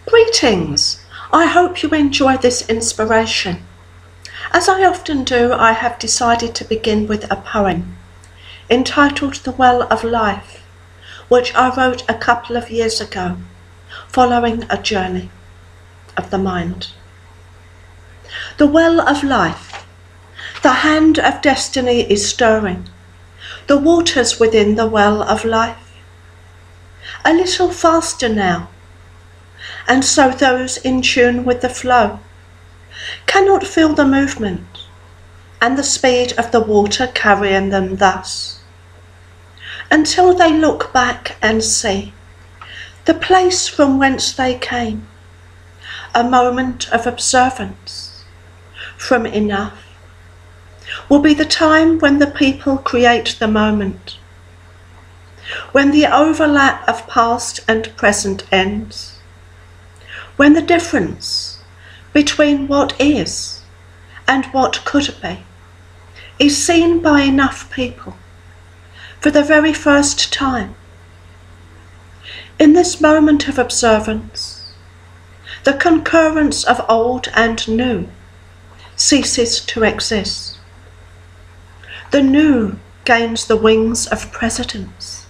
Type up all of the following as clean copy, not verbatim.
Greetings! I hope you enjoy this inspiration. As I often do, I have decided to begin with a poem entitled The Well of Life, which I wrote a couple of years ago, following a journey of the mind. The well of life. The hand of destiny is stirring the waters within the well of life. A little faster now, and so those in tune with the flow cannot feel the movement and the speed of the water carrying them thus, until they look back and see the place from whence they came. A moment of observance from enough will be the time when the people create the moment, when the overlap of past and present ends, when the difference between what is and what could be is seen by enough people for the very first time. In this moment of observance, the concurrence of old and new ceases to exist. The new gains the wings of precedence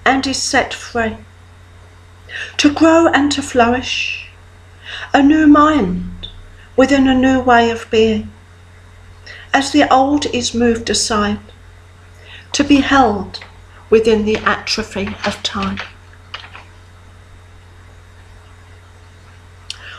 and is set free to grow and to flourish, a new mind within a new way of being, as the old is moved aside to be held within the atrophy of time.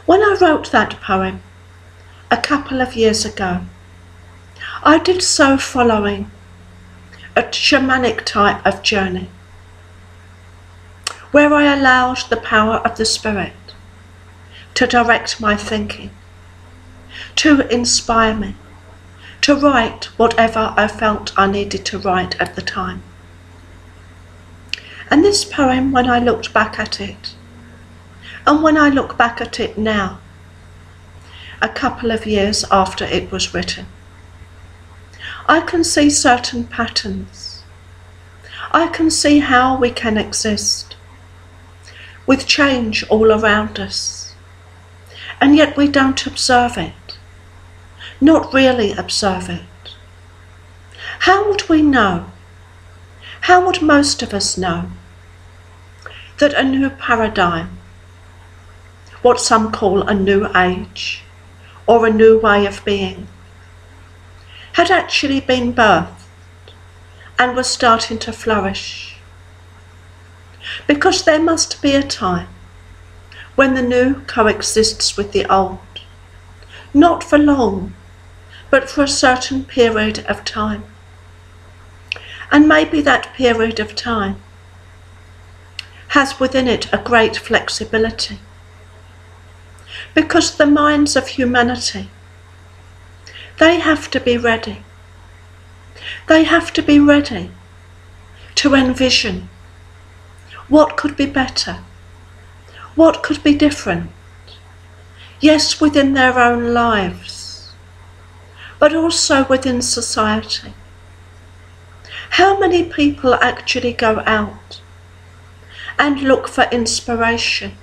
When I wrote that poem a couple of years ago, I did so following a shamanic type of journey, where I allowed the power of the Spirit to direct my thinking, to inspire me, to write whatever I felt I needed to write at the time. And this poem, when I looked back at it, and when I look back at it now, a couple of years after it was written, I can see certain patterns. I can see how we can exist with change all around us, and yet we don't observe it, not really observe it. How would we know? How would most of us know that a new paradigm, what some call a new age or a new way of being, had actually been birthed and was starting to flourish? Because there must be a time when the new coexists with the old, not for long, but for a certain period of time. And maybe that period of time has within it a great flexibility, because the minds of humanity, they have to be ready. They have to be ready to envision what could be better, what could be different, yes, within their own lives, but also within society. How many people actually go out and look for inspiration,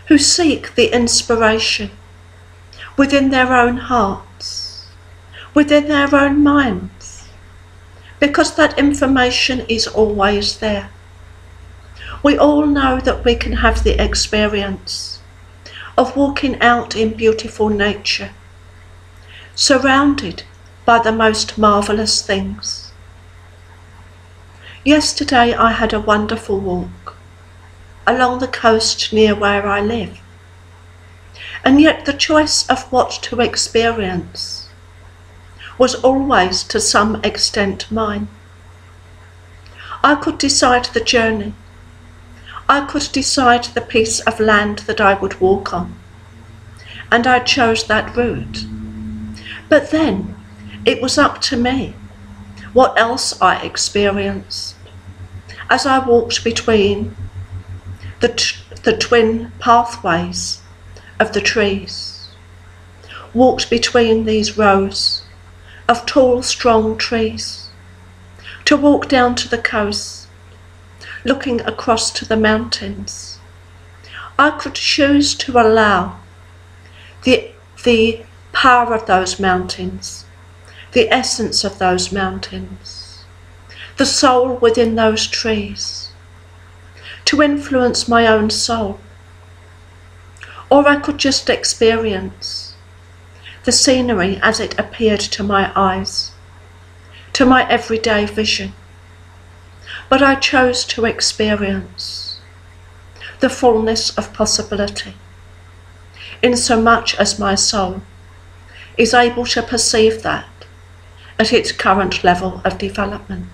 who seek the inspiration within their own hearts, within their own minds, because that information is always there. We all know that we can have the experience of walking out in beautiful nature, surrounded by the most marvellous things. Yesterday I had a wonderful walk along the coast near where I live, and yet the choice of what to experience was always to some extent mine. I could decide the journey. I could decide the piece of land that I would walk on, and I chose that route. But then it was up to me what else I experienced as I walked between the twin pathways of the trees, walked between these rows of tall, strong trees, to walk down to the coast, looking across to the mountains. I could choose to allow the power of those mountains, the essence of those mountains, the soul within those trees, to influence my own soul. Or I could just experience the scenery as it appeared to my eyes, to my everyday vision. But I chose to experience the fullness of possibility, in so much as my soul is able to perceive that at its current level of development.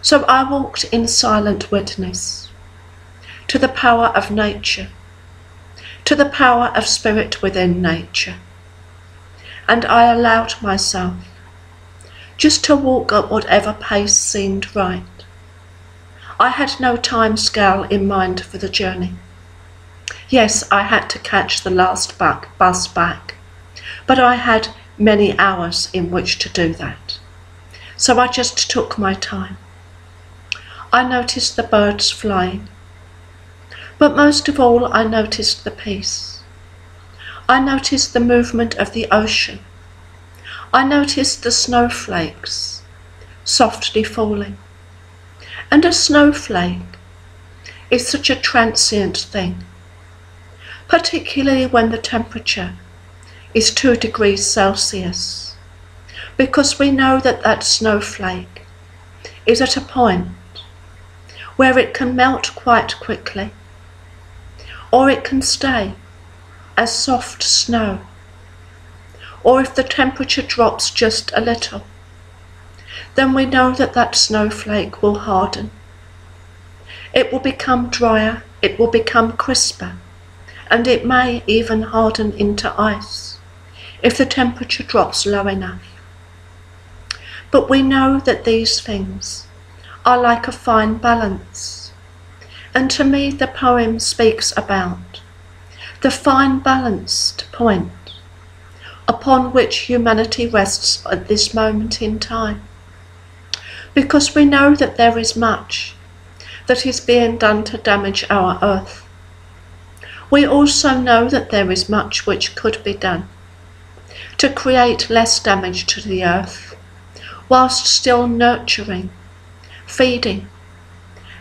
So I walked in silent witness to the power of nature, to the power of spirit within nature, and I allowed myself just to walk at whatever pace seemed right. I had no time scale in mind for the journey. Yes, I had to catch the last bus back, but I had many hours in which to do that. So I just took my time. I noticed the birds flying, but most of all I noticed the peace. I noticed the movement of the ocean. I noticed the snowflakes softly falling. And a snowflake is such a transient thing, particularly when the temperature is 2 degrees Celsius, because we know that that snowflake is at a point where it can melt quite quickly, or it can stay as soft snow, or if the temperature drops just a little, then we know that that snowflake will harden. It will become drier, it will become crisper, and it may even harden into ice if the temperature drops low enough. But we know that these things are like a fine balance, and to me the poem speaks about the fine balanced point upon which humanity rests at this moment in time. Because we know that there is much that is being done to damage our earth. We also know that there is much which could be done to create less damage to the earth, whilst still nurturing, feeding,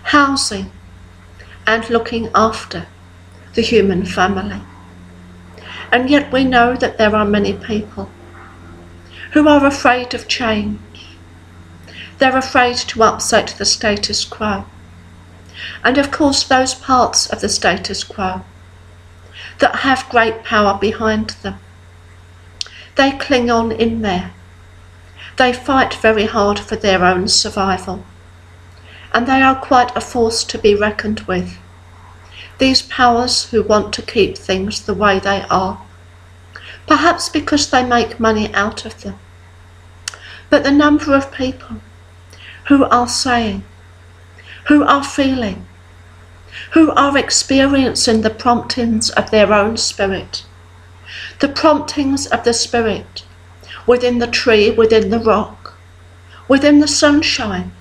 housing, and looking after the human family. And yet we know that there are many people who are afraid of change. They're afraid to upset the status quo. And of course those parts of the status quo that have great power behind them, they cling on in there. They fight very hard for their own survival. And they are quite a force to be reckoned with. These powers who want to keep things the way they are, perhaps because they make money out of them. But the number of people who are saying, who are feeling, who are experiencing the promptings of their own spirit, the promptings of the spirit within the tree, within the rock, within the sunshine,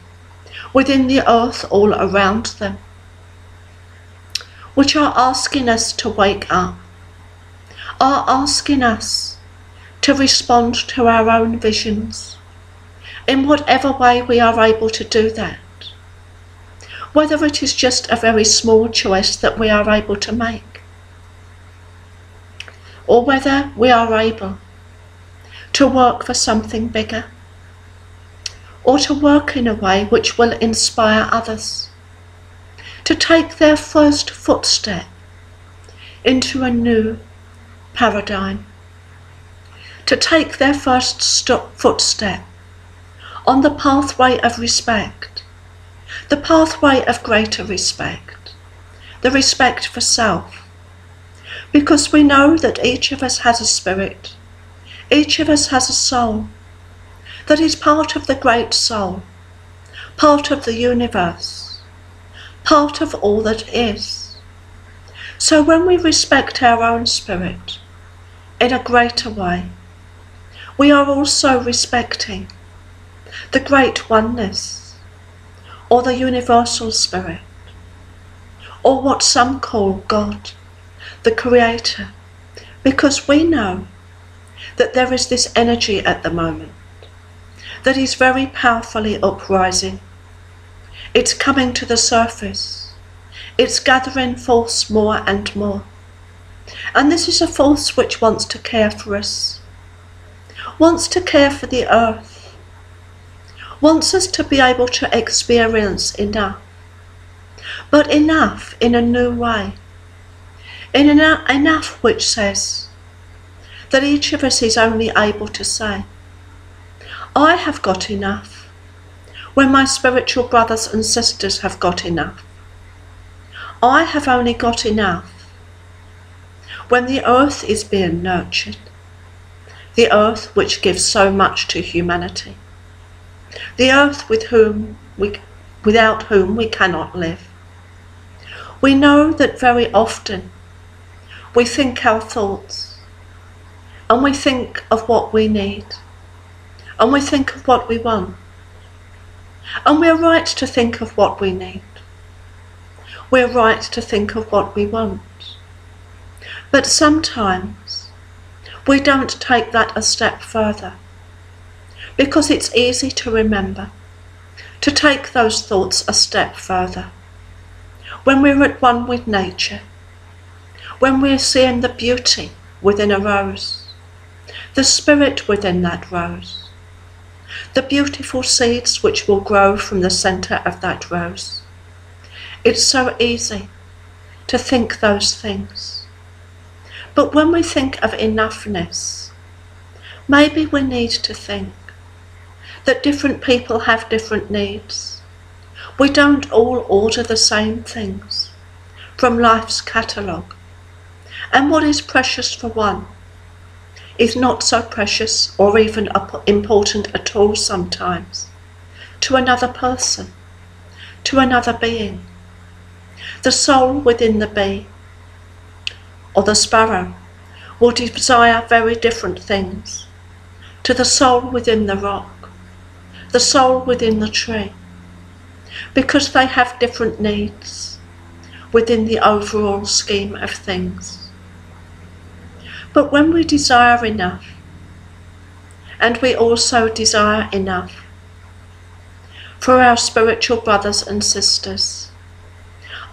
within the earth all around them, which are asking us to wake up, are asking us to respond to our own visions, in whatever way we are able to do that, whether it is just a very small choice that we are able to make, or whether we are able to work for something bigger, or to work in a way which will inspire others to take their first footstep into a new paradigm, to take their first footstep on the pathway of respect, the pathway of greater respect, the respect for self, because we know that each of us has a spirit, each of us has a soul that is part of the great soul, part of the universe, part of all that is. So when we respect our own spirit in a greater way, we are also respecting the great oneness, or the universal spirit, or what some call God, the Creator, because we know that there is this energy at the moment that is very powerfully uprising. It's coming to the surface. It's gathering force more and more. And this is a force which wants to care for us, wants to care for the earth, wants us to be able to experience enough, but enough in a new way, enough which says that each of us is only able to say, I have got enough, when my spiritual brothers and sisters have got enough. I have only got enough when the earth is being nurtured, the earth which gives so much to humanity, the earth without whom we cannot live. We know that very often we think our thoughts, and we think of what we need, and we think of what we want, and we're right to think of what we need. We're right to think of what we want. But sometimes we don't take that a step further, because it's easy to remember to take those thoughts a step further. When we're at one with nature, when we're seeing the beauty within a rose, the spirit within that rose, the beautiful seeds which will grow from the centre of that rose, it's so easy to think those things. But when we think of enoughness, maybe we need to think that different people have different needs. We don't all order the same things from life's catalogue. And what is precious for one is not so precious or even important at all sometimes to another person, to another being. The soul within the bee or the sparrow will desire very different things to the soul within the rock, the soul within the tree, because they have different needs within the overall scheme of things. But when we desire enough, and we also desire enough for our spiritual brothers and sisters,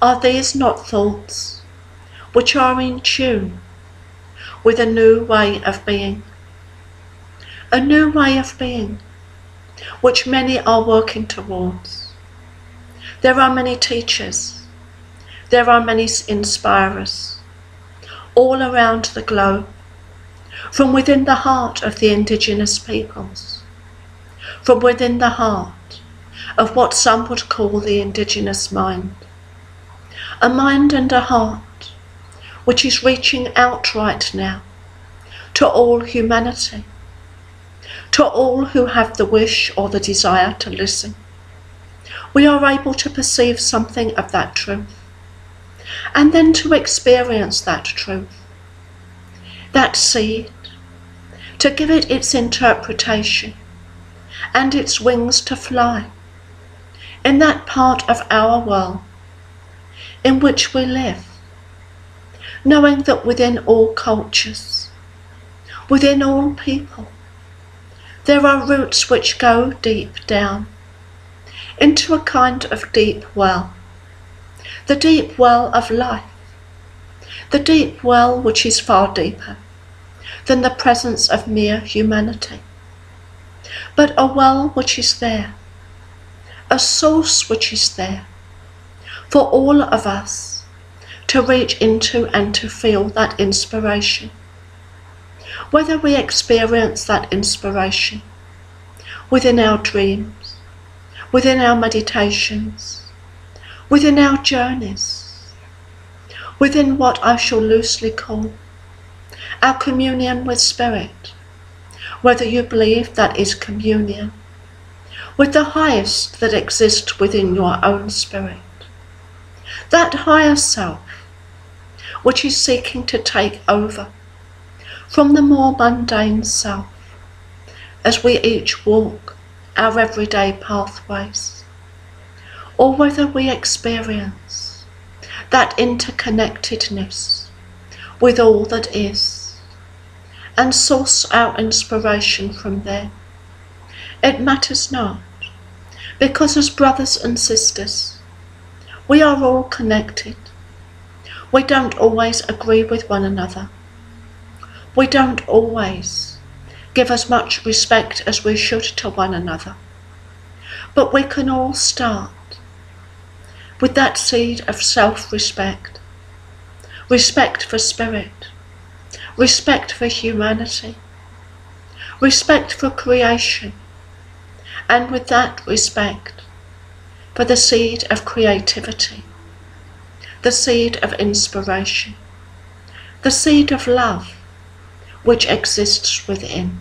are these not thoughts which are in tune with a new way of being? A new way of being which many are working towards. There are many teachers, there are many inspirers all around the globe, from within the heart of the indigenous peoples, from within the heart of what some would call the indigenous mind, a mind and a heart which is reaching out right now to all humanity, to all who have the wish or the desire to listen. We are able to perceive something of that truth, and then to experience that truth, that seed, to give it its interpretation and its wings to fly in that part of our world in which we live, knowing that within all cultures, within all people, there are roots which go deep down into a kind of deep well, the deep well of life, the deep well which is far deeper than the presence of mere humanity, but a well which is there, a source which is there for all of us to reach into and to feel that inspiration. Whether we experience that inspiration within our dreams, within our meditations, within our journeys, within what I shall loosely call our communion with Spirit, whether you believe that is communion with the highest that exists within your own spirit, that higher self which is seeking to take over from the more mundane self as we each walk our everyday pathways, or whether we experience that interconnectedness with all that is, and source our inspiration from there. It matters not, because as brothers and sisters, we are all connected. We don't always agree with one another. We don't always give as much respect as we should to one another. But we can all start with that seed of self-respect, respect for spirit, respect for humanity, respect for creation, and with that respect for the seed of creativity, the seed of inspiration, the seed of love which exists within.